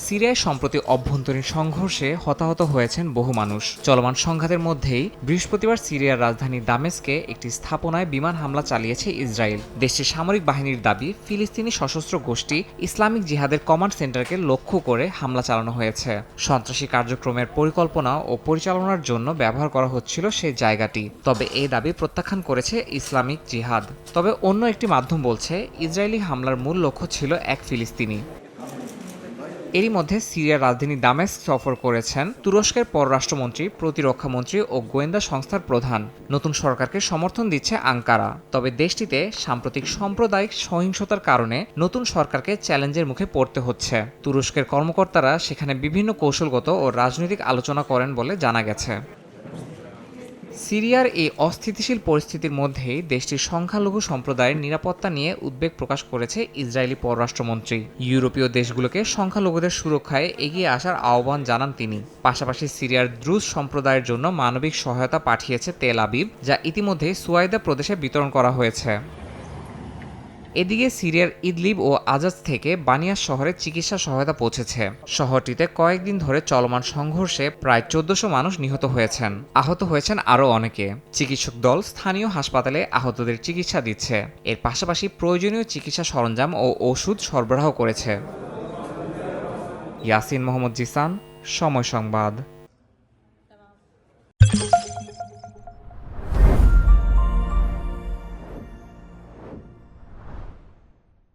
সিরিয়ায় সম্প্রতি অভ্যন্তরীণ সংঘর্ষে হতাহত হয়েছেন বহু মানুষ। চলমান সংঘাতের মধ্যেই বৃহস্পতিবার সিরিয়ার রাজধানী দামেস্কে একটি স্থাপনায় বিমান হামলা চালিয়েছে ইসরায়েল। দেশটির সামরিক বাহিনীর দাবি, ফিলিস্তিনি সশস্ত্র গোষ্ঠী ইসলামিক জিহাদের কমান্ড সেন্টারকে লক্ষ্য করে হামলা চালানো হয়েছে। সন্ত্রাসী কার্যক্রমের পরিকল্পনা ও পরিচালনার জন্য ব্যবহার করা হচ্ছিল সেই জায়গাটি। তবে এই দাবি প্রত্যাখ্যান করেছে ইসলামিক জিহাদ। তবে অন্য একটি মাধ্যম বলছে, ইসরায়েলি হামলার মূল লক্ষ্য ছিল এক ফিলিস্তিনি। এরই মধ্যে সিরিয়ার রাজধানী দামেস্ক সফর করেছেন তুরস্কের পররাষ্ট্রমন্ত্রী, প্রতিরক্ষামন্ত্রী ও গোয়েন্দা সংস্থার প্রধান। নতুন সরকারকে সমর্থন দিচ্ছে আঙ্কারা। তবে দেশটিতে সাম্প্রতিক সাম্প্রদায়িক সহিংসতার কারণে নতুন সরকারকে চ্যালেঞ্জের মুখে পড়তে হচ্ছে। তুরস্কের কর্মকর্তারা সেখানে বিভিন্ন কৌশলগত ও রাজনৈতিক আলোচনা করেন বলে জানা গেছে। সিরিয়ার এই অস্থিতিশীল পরিস্থিতির মধ্যেই দেশটির সংখ্যালঘু সম্প্রদায়ের নিরাপত্তা নিয়ে উদ্বেগ প্রকাশ করেছে ইসরায়েলি পররাষ্ট্রমন্ত্রী। ইউরোপীয় দেশগুলোকে সংখ্যালঘুদের সুরক্ষায় এগিয়ে আসার আহ্বান জানান তিনি। পাশাপাশি সিরিয়ার দ্রুজ সম্প্রদায়ের জন্য মানবিক সহায়তা পাঠিয়েছে তেল আবিব, যা ইতিমধ্যেই সুয়াইদা প্রদেশে বিতরণ করা হয়েছে। এদিকে সিরিয়ার ইদলিব ও আজাজ থেকে বানিয়াস শহরে চিকিৎসা সহায়তা পৌঁছেছে। শহরটিতে কয়েকদিন ধরে চলমান সংঘর্ষে প্রায় ১৪০০ মানুষ নিহত হয়েছেন। আহত হয়েছেন আরও অনেকে। চিকিৎসক দল স্থানীয় হাসপাতালে আহতদের চিকিৎসা দিচ্ছে। এর পাশাপাশি প্রয়োজনীয় চিকিৎসা সরঞ্জাম ও ওষুধ সরবরাহ করেছে। ইয়াসিন মোহাম্মদ জিসান, সময় সংবাদ।